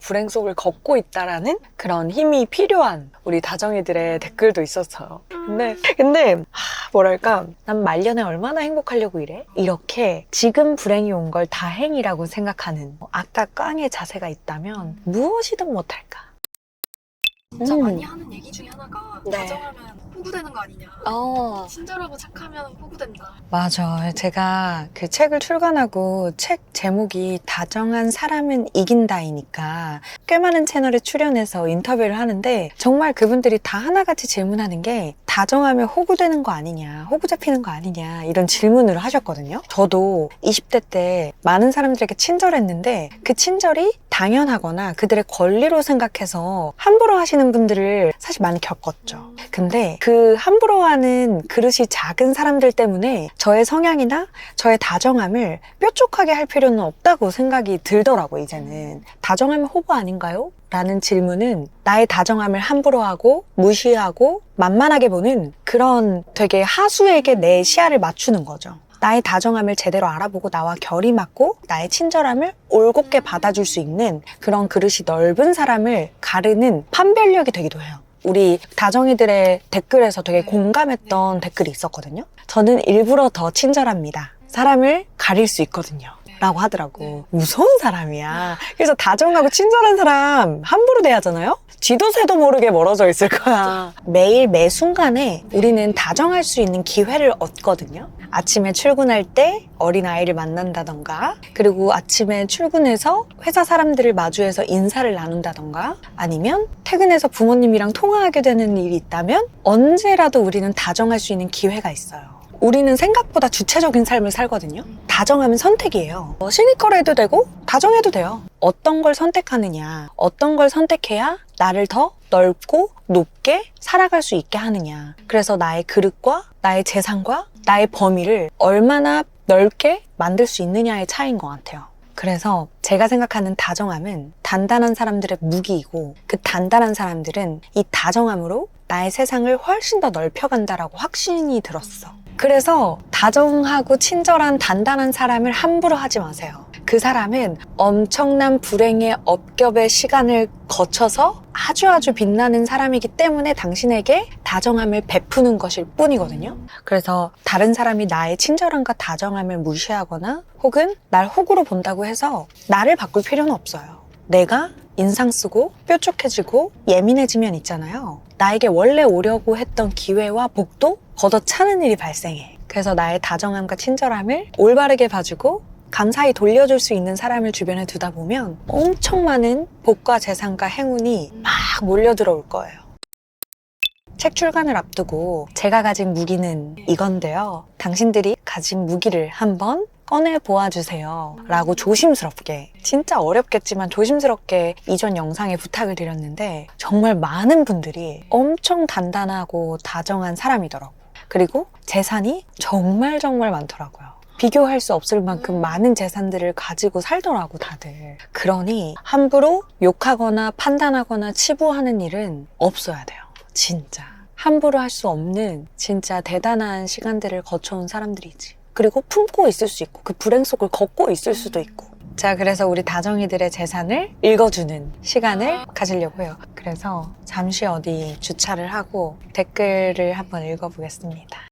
불행 속을 걷고 있다라는 그런 힘이 필요한 우리 다정이들의 댓글도 있었어요. 근데 뭐랄까, 난 말년에 얼마나 행복하려고 이래? 이렇게 지금 불행이 온 걸 다행이라고 생각하는 아까 깡의 자세가 있다면 무엇이든 못할까? 진짜 많이 하는 얘기 중에 하나가 네. 다정하면 호구되는 거 아니냐. 친절하고 착하면 호구된다. 맞아. 제가 그 책을 출간하고 책 제목이 다정한 사람은 이긴다이니까 꽤 많은 채널에 출연해서 인터뷰를 하는데 정말 그분들이 다 하나같이 질문하는 게 다정하면 호구되는 거 아니냐, 호구 잡히는 거 아니냐 이런 질문을 하셨거든요. 저도 20대 때 많은 사람들에게 친절했는데 그 친절이 당연하거나 그들의 권리로 생각해서 함부로 하시는 분들을 사실 많이 겪었죠. 근데 그 함부로 하는 그릇이 작은 사람들 때문에 저의 성향이나 저의 다정함을 뾰족하게 할 필요는 없다고 생각이 들더라고요, 이제는. 다정하면 호구 아닌가요? 라는 질문은 나의 다정함을 함부로 하고 무시하고 만만하게 보는 그런 되게 하수에게 내 시야를 맞추는 거죠. 나의 다정함을 제대로 알아보고 나와 결이 맞고 나의 친절함을 올곧게 받아줄 수 있는 그런 그릇이 넓은 사람을 가르는 판별력이 되기도 해요. 우리 다정이들의 댓글에서 되게 공감했던 댓글이 있었거든요. 저는 일부러 더 친절합니다. 사람을 가릴 수 있거든요. 라고 하더라고. 무서운 사람이야. 그래서 다정하고 친절한 사람 함부로 대하잖아요? 쥐도 새도 모르게 멀어져 있을 거야. 매일 매 순간에 우리는 다정할 수 있는 기회를 얻거든요. 아침에 출근할 때 어린아이를 만난다던가, 그리고 아침에 출근해서 회사 사람들을 마주해서 인사를 나눈다던가, 아니면 퇴근해서 부모님이랑 통화하게 되는 일이 있다면 언제라도 우리는 다정할 수 있는 기회가 있어요. 우리는 생각보다 주체적인 삶을 살거든요. 다정하면 선택이에요. 시니컬 해도 되고 다정해도 돼요. 어떤 걸 선택하느냐, 어떤 걸 선택해야 나를 더 넓고 높게 살아갈 수 있게 하느냐. 그래서 나의 그릇과 나의 재산과 나의 범위를 얼마나 넓게 만들 수 있느냐의 차이인 것 같아요. 그래서 제가 생각하는 다정함은 단단한 사람들의 무기이고, 그 단단한 사람들은 이 다정함으로 나의 세상을 훨씬 더 넓혀간다라고 확신이 들었어. 그래서 다정하고 친절한 단단한 사람을 함부로 하지 마세요. 그 사람은 엄청난 불행의 업겹의 시간을 거쳐서 아주 빛나는 사람이기 때문에 당신에게 다정함을 베푸는 것일 뿐이거든요. 그래서 다른 사람이 나의 친절함과 다정함을 무시하거나 혹은 날 호구로 본다고 해서 나를 바꿀 필요는 없어요. 내가 인상 쓰고 뾰족해지고 예민해지면 있잖아요. 나에게 원래 오려고 했던 기회와 복도 걷어차는 일이 발생해. 그래서 나의 다정함과 친절함을 올바르게 봐주고 감사히 돌려줄 수 있는 사람을 주변에 두다 보면 엄청 많은 복과 재산과 행운이 막 몰려들어올 거예요. 책 출간을 앞두고 제가 가진 무기는 이건데요. 당신들이 가진 무기를 한번 꺼내 보아주세요 라고 조심스럽게, 진짜 어렵겠지만 조심스럽게 이전 영상에 부탁을 드렸는데 정말 많은 분들이 엄청 단단하고 다정한 사람이더라고요. 그리고 재산이 정말 많더라고요. 비교할 수 없을 만큼 많은 재산들을 가지고 살더라고 다들. 그러니 함부로 욕하거나 판단하거나 치부하는 일은 없어야 돼요. 진짜 함부로 할 수 없는 진짜 대단한 시간들을 거쳐온 사람들이지. 그리고 품고 있을 수 있고 그 불행 속을 걷고 있을 수도 있고. 자, 그래서 우리 다정이들의 재산을 읽어주는 시간을 가지려고 해요. 그래서 잠시 어디 주차를 하고 댓글을 한번 읽어보겠습니다.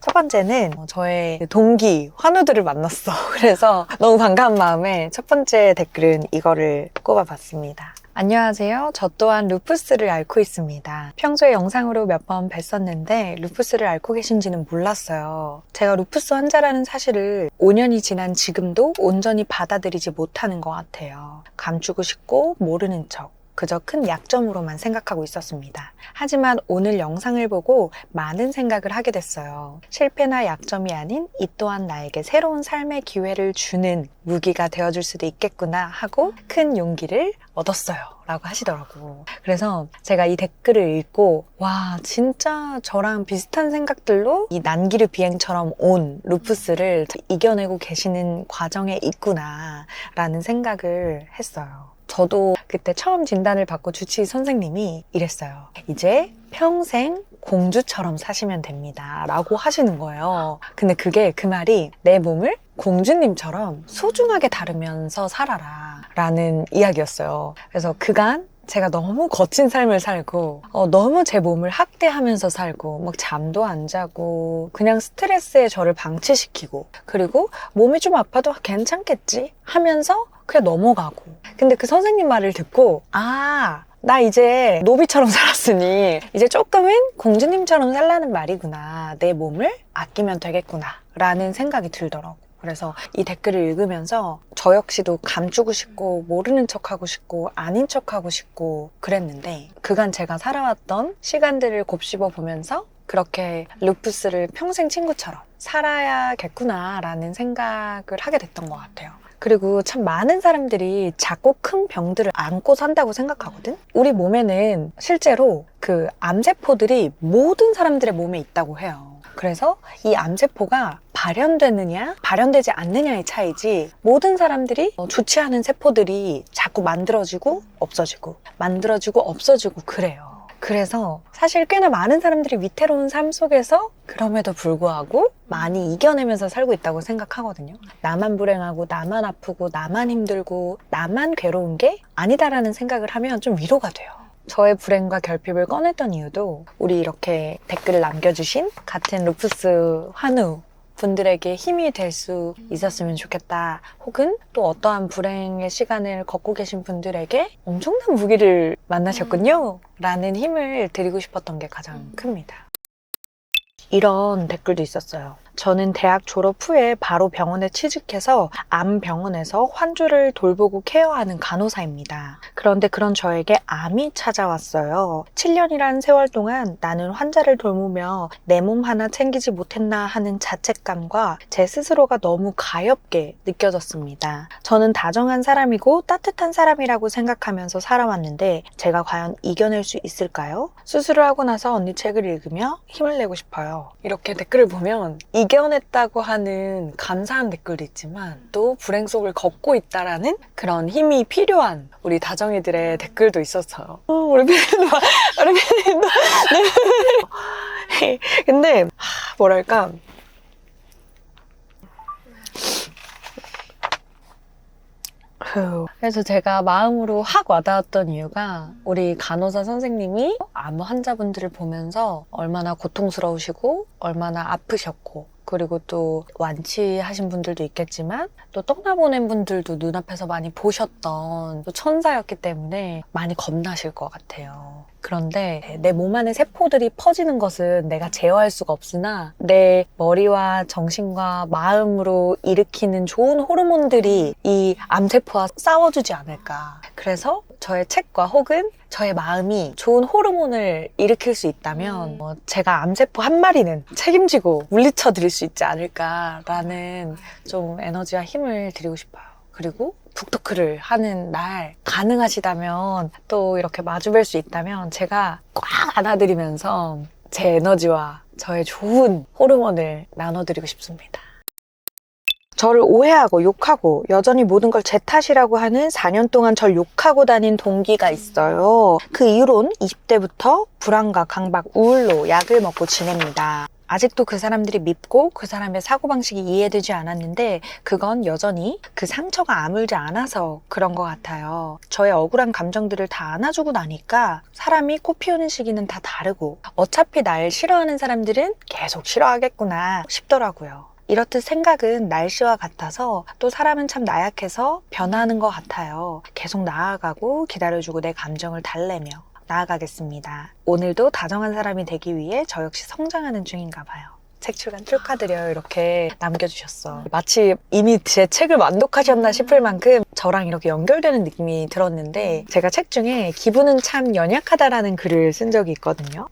첫 번째는 저의 동기 환우들을 만났어. 그래서 너무 반가운 마음에 첫 번째 댓글은 이거를 꼽아봤습니다. 안녕하세요. 저 또한 루푸스를 앓고 있습니다. 평소에 영상으로 몇 번 뵀었는데 루푸스를 앓고 계신지는 몰랐어요. 제가 루푸스 환자라는 사실을 5년이 지난 지금도 온전히 받아들이지 못하는 것 같아요. 감추고 싶고 모르는 척. 그저 큰 약점으로만 생각하고 있었습니다. 하지만 오늘 영상을 보고 많은 생각을 하게 됐어요. 실패나 약점이 아닌 이 또한 나에게 새로운 삶의 기회를 주는 무기가 되어줄 수도 있겠구나 하고 큰 용기를 얻었어요 라고 하시더라고. 그래서 제가 이 댓글을 읽고 와, 진짜 저랑 비슷한 생각들로 이 난기류 비행처럼 온 루푸스를 이겨내고 계시는 과정에 있구나 라는 생각을 했어요. 저도 그때 처음 진단을 받고 주치의 선생님이 이랬어요. 이제 평생 공주처럼 사시면 됩니다 라고 하시는 거예요. 근데 그 말이 내 몸을 공주님처럼 소중하게 다루면서 살아라 라는 이야기였어요. 그래서 그간 제가 너무 거친 삶을 살고 너무 제 몸을 학대하면서 살고 막 잠도 안 자고 그냥 스트레스에 저를 방치시키고 그리고 몸이 좀 아파도 괜찮겠지 하면서 그냥 넘어가고 근데 그 선생님 말을 듣고 나 이제 노비처럼 살았으니 이제 조금은 공주님처럼 살라는 말이구나. 내 몸을 아끼면 되겠구나 라는 생각이 들더라고. 그래서 이 댓글을 읽으면서 저 역시도 감추고 싶고 모르는 척하고 싶고 아닌 척하고 싶고 그랬는데 그간 제가 살아왔던 시간들을 곱씹어 보면서 그렇게 루푸스를 평생 친구처럼 살아야겠구나 라는 생각을 하게 됐던 것 같아요. 그리고 참 많은 사람들이 작고 큰 병들을 안고 산다고 생각하거든? 우리 몸에는 실제로 그 암세포들이 모든 사람들의 몸에 있다고 해요. 그래서 이 암세포가 발현되느냐, 발현되지 않느냐의 차이지 모든 사람들이 좋지 않은 세포들이 자꾸 만들어지고 없어지고 그래요. 그래서 사실 꽤나 많은 사람들이 위태로운 삶 속에서 그럼에도 불구하고 많이 이겨내면서 살고 있다고 생각하거든요. 나만 불행하고 나만 아프고 나만 힘들고 나만 괴로운 게 아니다라는 생각을 하면 좀 위로가 돼요. 저의 불행과 결핍을 꺼냈던 이유도 우리 이렇게 댓글을 남겨주신 같은 루푸스 환우 분들에게 힘이 될 수 있었으면 좋겠다. 혹은 또 어떠한 불행의 시간을 겪고 계신 분들에게 엄청난 무기를 만나셨군요. 라는 힘을 드리고 싶었던 게 가장 큽니다. 이런 댓글도 있었어요. 저는 대학 졸업 후에 바로 병원에 취직해서 암병원에서 환자를 돌보고 케어하는 간호사입니다. 그런데 그런 저에게 암이 찾아왔어요. 7년이라는 세월 동안 나는 환자를 돌보며 내 몸 하나 챙기지 못했나 하는 자책감과 제 스스로가 너무 가엽게 느껴졌습니다. 저는 다정한 사람이고 따뜻한 사람이라고 생각하면서 살아왔는데 제가 과연 이겨낼 수 있을까요? 수술을 하고 나서 언니 책을 읽으며 힘을 내고 싶어요. 이렇게 댓글을 보면 이겨냈다고 하는 감사한 댓글도 있지만 또 불행 속을 걷고 있다라는 그런 힘이 필요한 우리 다정이들의 댓글도 있었어요. 우리 피디님도 네. 근데 뭐랄까 그래서 제가 마음으로 확 와닿았던 이유가 우리 간호사 선생님이 암 환자분들을 보면서 얼마나 고통스러우시고 얼마나 아프셨고 그리고 또 완치하신 분들도 있겠지만 또 떠나보낸 분들도 눈앞에서 많이 보셨던 또 천사였기 때문에 많이 겁나실 것 같아요. 그런데 내 몸 안에 세포들이 퍼지는 것은 내가 제어할 수가 없으나 내 머리와 정신과 마음으로 일으키는 좋은 호르몬들이 이 암세포와 싸워주지 않을까. 그래서 저의 책과 혹은 저의 마음이 좋은 호르몬을 일으킬 수 있다면 제가 암세포 한 마리는 책임지고 물리쳐 드릴 수 있지 않을까라는 좀 에너지와 힘을 드리고 싶어요. 그리고 북토크를 하는 날 가능하시다면 또 이렇게 마주뵐 수 있다면 제가 꽉 안아드리면서 제 에너지와 저의 좋은 호르몬을 나눠드리고 싶습니다. 저를 오해하고 욕하고 여전히 모든 걸 제 탓이라고 하는 4년 동안 절 욕하고 다닌 동기가 있어요. 그 이후론 20대부터 불안과 강박, 우울로 약을 먹고 지냅니다. 아직도 그 사람들이 밉고 그 사람의 사고방식이 이해되지 않았는데 그건 여전히 그 상처가 아물지 않아서 그런 것 같아요. 저의 억울한 감정들을 다 안아주고 나니까 사람이 꽃 피우는 시기는 다 다르고 어차피 날 싫어하는 사람들은 계속 싫어하겠구나 싶더라고요. 이렇듯 생각은 날씨와 같아서 또 사람은 참 나약해서 변하는 것 같아요. 계속 나아가고 기다려주고 내 감정을 달래며 나아가겠습니다. 오늘도 다정한 사람이 되기 위해 저 역시 성장하는 중인가 봐요. 책 출간 축하드려요 이렇게 남겨주셨어. 마치 이미 제 책을 완독하셨나 싶을 만큼 저랑 이렇게 연결되는 느낌이 들었는데 제가 책 중에 기분은 참 연약하다라는 글을 쓴 적이 있거든요.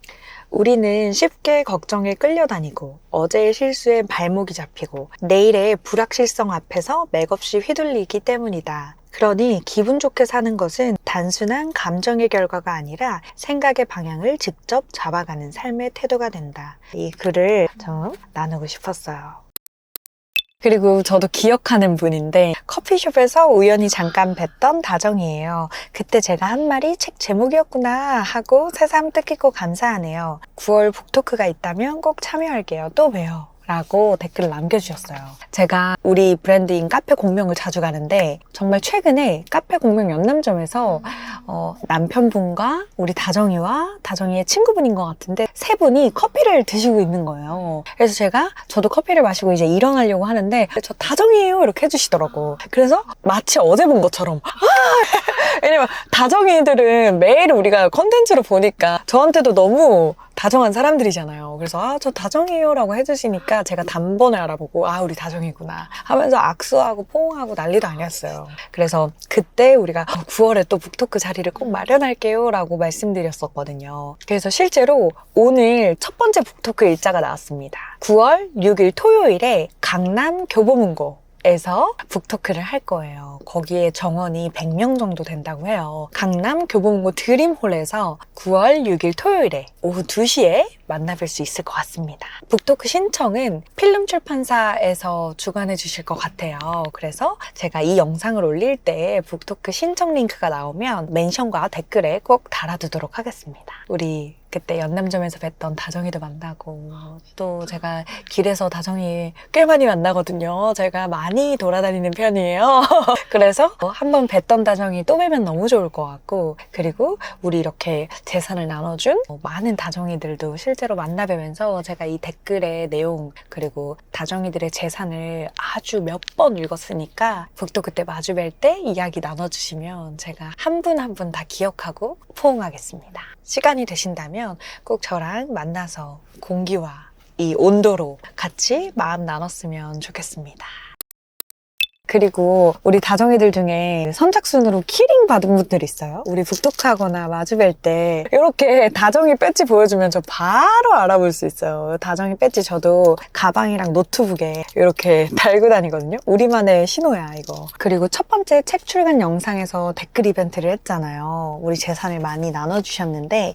우리는 쉽게 걱정에 끌려다니고 어제의 실수에 발목이 잡히고 내일의 불확실성 앞에서 맥없이 휘둘리기 때문이다. 그러니 기분 좋게 사는 것은 단순한 감정의 결과가 아니라 생각의 방향을 직접 잡아가는 삶의 태도가 된다. 이 글을 좀 나누고 싶었어요. 그리고 저도 기억하는 분인데 커피숍에서 우연히 잠깐 뵀던 다정이에요. 그때 제가 한 말이 책 제목이었구나 하고 새삼 뜻깊고 감사하네요. 9월 북토크가 있다면 꼭 참여할게요. 또 봬요. 라고 댓글을 남겨주셨어요. 제가 우리 브랜드인 카페 공명을 자주 가는데 정말 최근에 카페 공명 연남점에서 남편분과 우리 다정이와 다정이의 친구분인 것 같은데 세 분이 커피를 드시고 있는 거예요. 그래서 저도 커피를 마시고 이제 일어나려고 하는데 저 다정이에요 이렇게 해주시더라고. 그래서 마치 어제 본 것처럼 왜냐면 다정이들은 매일 우리가 컨텐츠로 보니까 저한테도 너무 다정한 사람들이잖아요. 그래서 저 다정이에요 라고 해주시니까 제가 단번에 알아보고 우리 다정이구나 하면서 악수하고 포옹하고 난리도 아니었어요. 그래서 그때 우리가 9월에 또 북토크 자리를 꼭 마련할게요 라고 말씀드렸었거든요. 그래서 실제로 오늘 첫 번째 북토크 일자가 나왔습니다. 9월 6일 토요일에 강남 교보문고 에서 북토크를 할 거예요. 거기에 정원이 100명 정도 된다고 해요. 강남 교보문고 드림홀에서 9월 6일 토요일에 오후 2시에 만나뵐 수 있을 것 같습니다. 북토크 신청은 필름출판사에서 주관해 주실 것 같아요. 그래서 제가 이 영상을 올릴 때 북토크 신청 링크가 나오면 멘션과 댓글에 꼭 달아두도록 하겠습니다. 우리 그때 연남점에서 뵀던 다정이도 만나고 또 제가 길에서 다정이 꽤 많이 만나거든요. 제가 많이 돌아다니는 편이에요. 그래서 한번 뵀던 다정이 또 뵈면 너무 좋을 것 같고 그리고 우리 이렇게 재산을 나눠준 많은 다정이들도 실제로 만나 뵈면서 제가 이 댓글의 내용 그리고 다정이들의 재산을 아주 몇 번 읽었으니까 북토크 때 마주 뵐 때 이야기 나눠주시면 제가 한 분 한 분 다 기억하고 포옹하겠습니다. 시간이 되신다면 꼭 저랑 만나서 공기와 이 온도로 같이 마음 나눴으면 좋겠습니다. 그리고 우리 다정이들 중에 선착순으로 키링 받은 분들 있어요. 우리 북토크하거나 마주 뵐 때 이렇게 다정이 배지 보여주면 저 바로 알아볼 수 있어요. 다정이 배지 저도 가방이랑 노트북에 이렇게 달고 다니거든요. 우리만의 신호야 이거. 그리고 첫 번째 책 출간 영상에서 댓글 이벤트를 했잖아요. 우리 재산을 많이 나눠주셨는데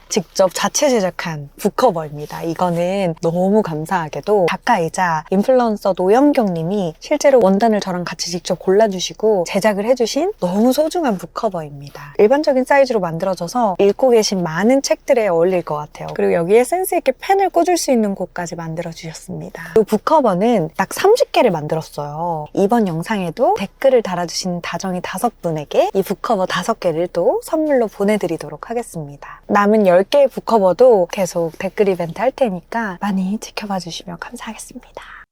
직접 자체 제작한 북커버입니다. 이거는 너무 감사하게도 작가이자 인플루언서 노영경 님이 실제로 원단을 저랑 같이 직접 골라주시고 제작을 해주신 너무 소중한 북커버입니다. 일반적인 사이즈로 만들어져서 읽고 계신 많은 책들에 어울릴 것 같아요. 그리고 여기에 센스있게 펜을 꽂을 수 있는 곳까지 만들어주셨습니다. 이 북커버는 딱 30개를 만들었어요. 이번 영상에도 댓글을 달아주신 다정이 5분에게 이 북커버 5개를 또 선물로 보내드리도록 하겠습니다. 남은 10개의 북커버도 계속 댓글 이벤트 할 테니까 많이 지켜봐 주시면 감사하겠습니다.